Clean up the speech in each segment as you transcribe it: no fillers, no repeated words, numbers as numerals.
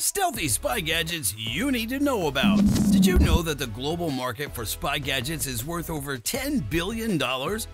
Stealthy spy gadgets you need to know about. Did you know that the global market for spy gadgets is worth over $10 billion?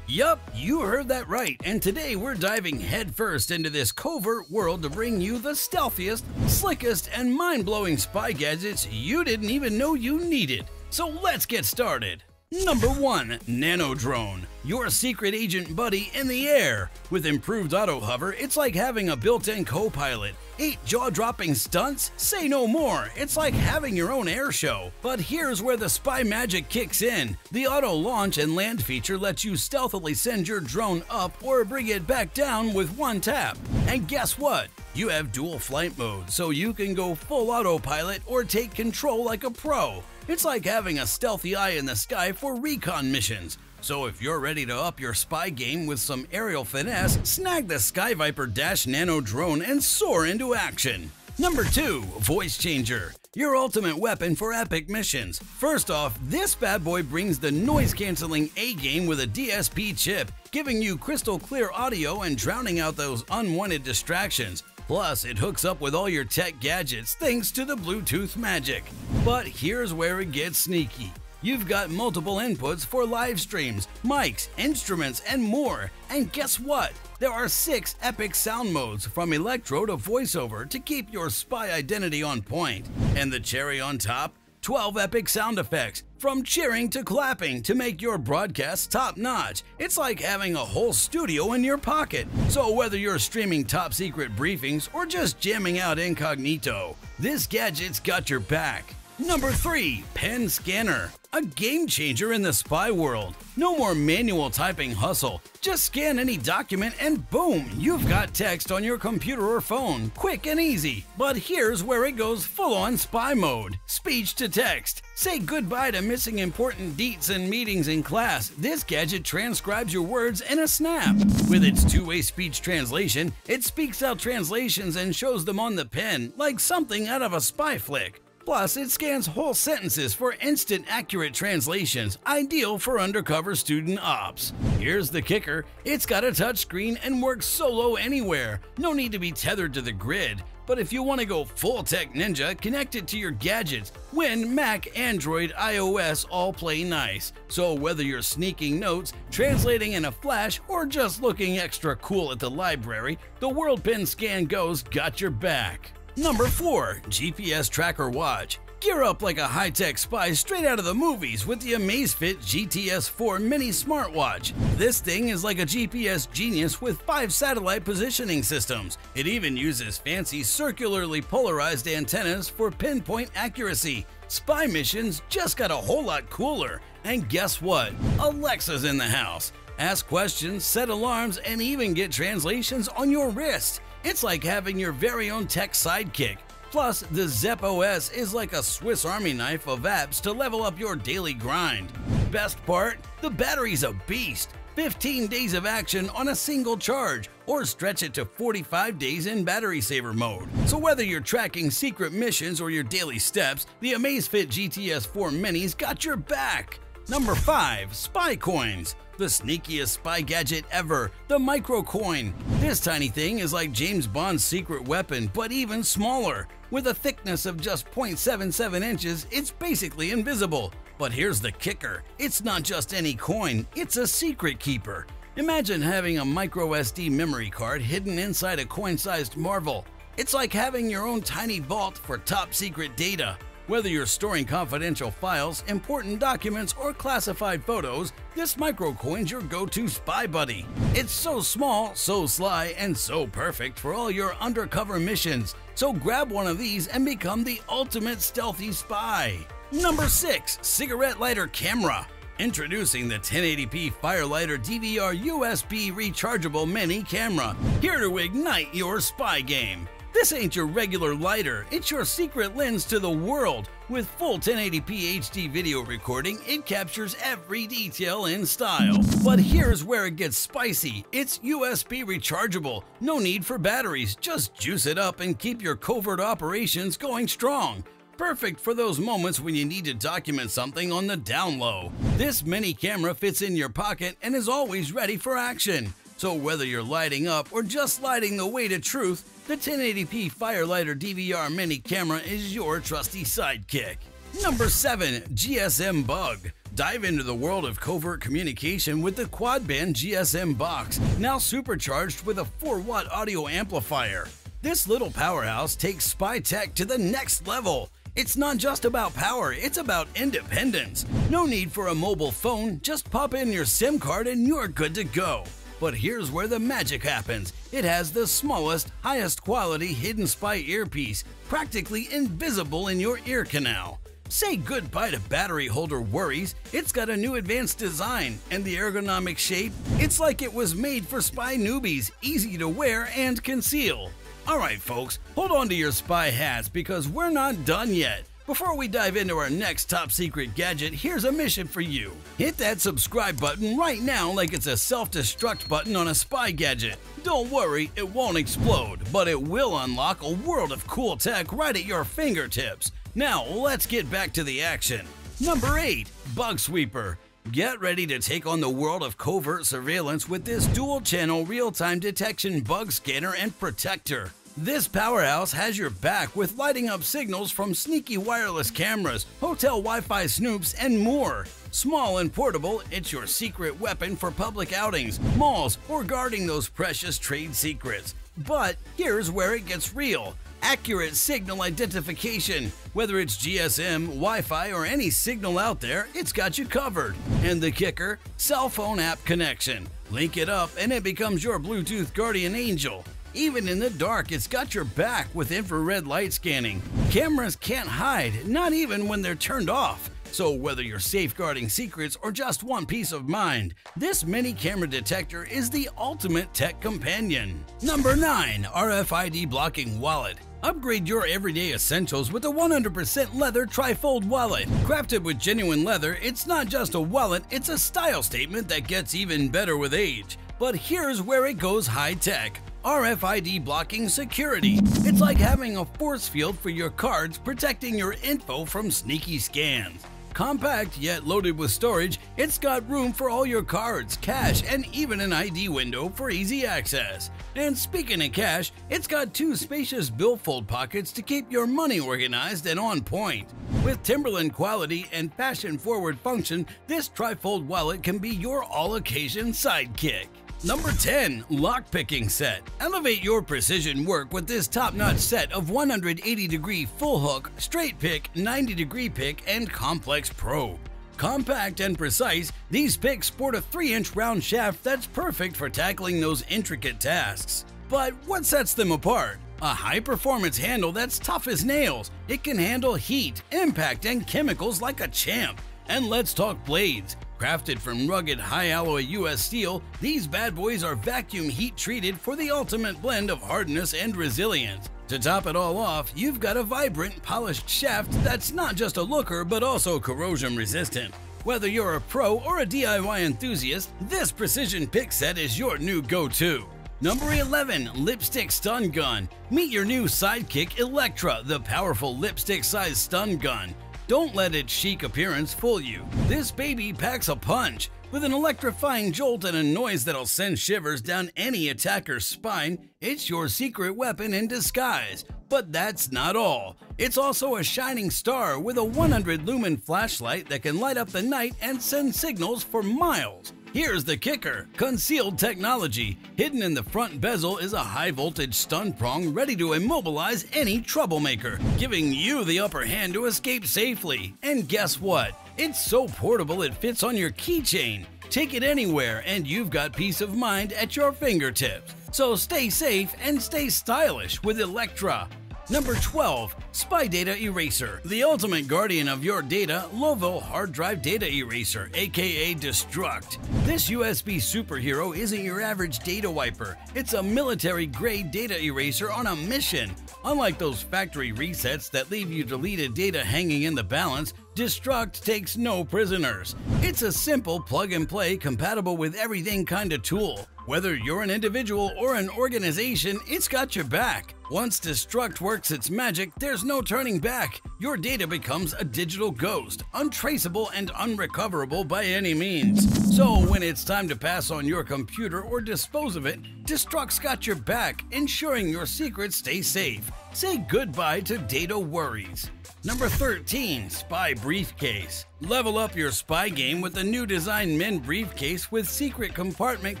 Yup, you heard that right, and today we're diving headfirst into this covert world to bring you the stealthiest, slickest, and mind-blowing spy gadgets you didn't even know you needed. So let's get started. Number 1. Nano Drone, your secret agent buddy in the air. With improved auto hover, it's like having a built-in co-pilot. 8 jaw-dropping stunts? Say no more, it's like having your own air show. But here's where the spy magic kicks in. The auto launch and land feature lets you stealthily send your drone up or bring it back down with one tap. And guess what? You have dual flight mode, so you can go full autopilot or take control like a pro. It's like having a stealthy eye in the sky for recon missions. So if you're ready to up your spy game with some aerial finesse, snag the Sky Viper Nano Drone and soar into action. Number 2. Voice Changer, your ultimate weapon for epic missions. First off, this bad boy brings the noise-canceling A-game with a DSP chip, giving you crystal clear audio and drowning out those unwanted distractions. Plus, it hooks up with all your tech gadgets thanks to the Bluetooth magic. But here's where it gets sneaky. You've got multiple inputs for live streams, mics, instruments, and more. And guess what? There are 6 epic sound modes from electro to voiceover to keep your spy identity on point. And the cherry on top? 12 epic sound effects, from cheering to clapping, to make your broadcast top-notch. It's like having a whole studio in your pocket. So whether you're streaming top-secret briefings or just jamming out incognito, this gadget's got your back. Number 3. Pen Scanner, a game changer in the spy world. No more manual typing hustle. Just scan any document and boom, you've got text on your computer or phone, quick and easy. But here's where it goes full-on spy mode. Speech to text. Say goodbye to missing important deets and meetings in class. This gadget transcribes your words in a snap. With its two-way speech translation, it speaks out translations and shows them on the pen, like something out of a spy flick. Plus, it scans whole sentences for instant accurate translations, ideal for undercover student ops. Here's the kicker, it's got a touchscreen and works solo anywhere. No need to be tethered to the grid. But if you want to go full tech ninja, connect it to your gadgets. Win Mac, Android, iOS all play nice. So whether you're sneaking notes, translating in a flash, or just looking extra cool at the library, the World Pen Scan Go's got your back. Number 4. GPS Tracker Watch. Gear up like a high-tech spy straight out of the movies with the Amazfit GTS4 mini smartwatch. This thing is like a GPS genius with 5 satellite positioning systems. It even uses fancy circularly polarized antennas for pinpoint accuracy. Spy missions just got a whole lot cooler. And guess what? Alexa's in the house. Ask questions, set alarms, and even get translations on your wrist. It's like having your very own tech sidekick. Plus, the Zep OS is like a Swiss Army knife of apps to level up your daily grind. Best part? The battery's a beast. 15 days of action on a single charge, or stretch it to 45 days in battery saver mode. So whether you're tracking secret missions or your daily steps, the Amazfit GTS4 Mini's got your back. Number 5. Spy Coins, the sneakiest spy gadget ever, the Micro Coin. This tiny thing is like James Bond's secret weapon, but even smaller. With a thickness of just 0.77 inches, it's basically invisible. But here's the kicker, it's not just any coin, it's a secret keeper. Imagine having a micro SD memory card hidden inside a coin-sized marvel. It's like having your own tiny vault for top secret data. Whether you're storing confidential files, important documents, or classified photos, this microcoin's your go-to spy buddy. It's so small, so sly, and so perfect for all your undercover missions. So grab one of these and become the ultimate stealthy spy. Number 6. Cigarette Lighter Camera. Introducing the 1080p Firelighter DVR USB rechargeable mini camera, here to ignite your spy game. This ain't your regular lighter, it's your secret lens to the world. With full 1080p HD video recording, it captures every detail in style. But here's where it gets spicy. It's USB rechargeable. No need for batteries, just juice it up and keep your covert operations going strong. Perfect for those moments when you need to document something on the down low. This mini camera fits in your pocket and is always ready for action. So whether you're lighting up or just lighting the way to truth, the 1080p Firelighter DVR mini camera is your trusty sidekick. Number 7. GSM Bug. Dive into the world of covert communication with the quad-band GSM box, now supercharged with a 4-watt audio amplifier. This little powerhouse takes spy tech to the next level. It's not just about power, it's about independence. No need for a mobile phone, just pop in your SIM card and you're good to go. But here's where the magic happens. It has the smallest, highest quality hidden spy earpiece, practically invisible in your ear canal. Say goodbye to battery holder worries. It's got a new advanced design, and the ergonomic shape, it's like it was made for spy newbies, easy to wear and conceal. Alright folks, hold on to your spy hats because we're not done yet. Before we dive into our next top secret gadget, here's a mission for you. Hit that subscribe button right now like it's a self-destruct button on a spy gadget. Don't worry, it won't explode, but it will unlock a world of cool tech right at your fingertips. Now, let's get back to the action. Number 8. Bug Sweeper. Get ready to take on the world of covert surveillance with this dual-channel real-time detection bug scanner and protector. This powerhouse has your back with lighting up signals from sneaky wireless cameras, hotel Wi-Fi snoops, and more. Small and portable, it's your secret weapon for public outings, malls, or guarding those precious trade secrets. But here's where it gets real. Accurate signal identification. Whether it's GSM, Wi-Fi, or any signal out there, it's got you covered. And the kicker? Cell phone app connection. Link it up and it becomes your Bluetooth guardian angel. Even in the dark, it's got your back with infrared light scanning. Cameras can't hide, not even when they're turned off. So whether you're safeguarding secrets or just want peace of mind, this mini camera detector is the ultimate tech companion. Number 9. RFID blocking wallet. Upgrade your everyday essentials with a 100% leather trifold wallet. Crafted with genuine leather, it's not just a wallet, it's a style statement that gets even better with age. But here's where it goes high-tech. RFID blocking security. It's like having a force field for your cards protecting your info from sneaky scans. Compact yet loaded with storage, it's got room for all your cards, cash, and even an ID window for easy access. And speaking of cash, it's got 2 spacious billfold pockets to keep your money organized and on point. With Timberland quality and fashion-forward function, this trifold wallet can be your all-occasion sidekick. Number 10. Lockpicking Set. Elevate your precision work with this top-notch set of 180-degree full hook, straight pick, 90-degree pick, and complex probe. Compact and precise, these picks sport a 3-inch round shaft that's perfect for tackling those intricate tasks. But what sets them apart? A high-performance handle that's tough as nails. It can handle heat, impact, and chemicals like a champ. And let's talk blades. Crafted from rugged high-alloy US steel, these bad boys are vacuum heat-treated for the ultimate blend of hardness and resilience. To top it all off, you've got a vibrant, polished shaft that's not just a looker but also corrosion-resistant. Whether you're a pro or a DIY enthusiast, this precision pick set is your new go-to. Number 11. Lipstick Stun Gun. Meet your new sidekick, Electra, the powerful lipstick-sized stun gun. Don't let its chic appearance fool you. This baby packs a punch. With an electrifying jolt and a noise that'll send shivers down any attacker's spine, it's your secret weapon in disguise. But that's not all. It's also a shining star with a 100-lumen flashlight that can light up the night and send signals for miles. Here's the kicker. Concealed technology. Hidden in the front bezel is a high-voltage stun prong ready to immobilize any troublemaker, giving you the upper hand to escape safely. And guess what? It's so portable it fits on your keychain. Take it anywhere and you've got peace of mind at your fingertips. So stay safe and stay stylish with Electra. Number 12. Spy Data Eraser. The ultimate guardian of your data, low-vol hard drive data eraser, aka Destruct. This USB superhero isn't your average data wiper. It's a military-grade data eraser on a mission. Unlike those factory resets that leave you deleted data hanging in the balance, Destruct takes no prisoners. It's a simple plug-and-play compatible with everything kind of tool. Whether you're an individual or an organization, it's got your back. Once Destruct works its magic, there's no turning back. Your data becomes a digital ghost, untraceable and unrecoverable by any means. So when it's time to pass on your computer or dispose of it, Destruct's got your back, ensuring your secrets stay safe. Say goodbye to data worries. Number 13. Spy Briefcase. Level up your spy game with the new design Men Briefcase with secret compartment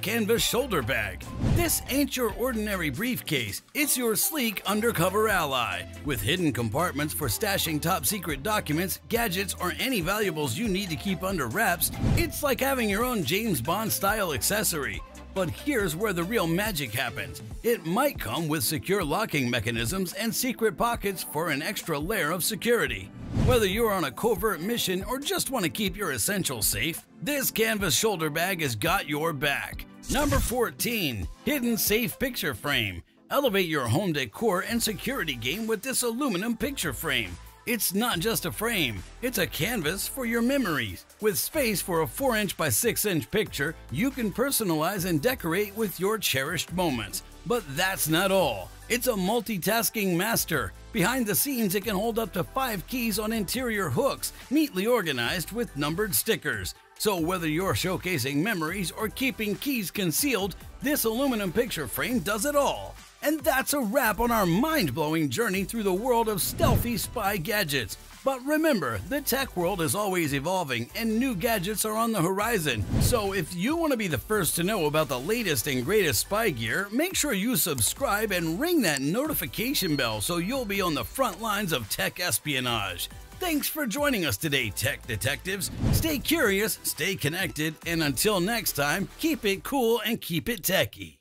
canvas shoulder bag. This ain't your ordinary briefcase, it's your sleek undercover ally. With hidden compartments for stashing top secret documents, gadgets, or any valuables you need to keep under wraps, it's like having your own James Bond style accessory. But here's where the real magic happens. It might come with secure locking mechanisms and secret pockets for an extra layer of security. Whether you're on a covert mission or just want to keep your essentials safe, this canvas shoulder bag has got your back. Number 14. Hidden Safe Picture Frame. Elevate your home decor and security game with this aluminum picture frame. It's not just a frame, it's a canvas for your memories. With space for a 4" by 6" picture, you can personalize and decorate with your cherished moments. But that's not all. It's a multitasking master. Behind the scenes, it can hold up to 5 keys on interior hooks, neatly organized with numbered stickers. So whether you're showcasing memories or keeping keys concealed, this aluminum picture frame does it all. And that's a wrap on our mind-blowing journey through the world of stealthy spy gadgets. But remember, the tech world is always evolving and new gadgets are on the horizon. So if you want to be the first to know about the latest and greatest spy gear, make sure you subscribe and ring that notification bell so you'll be on the front lines of tech espionage. Thanks for joining us today, tech detectives. Stay curious, stay connected, and until next time, keep it cool and keep it techy.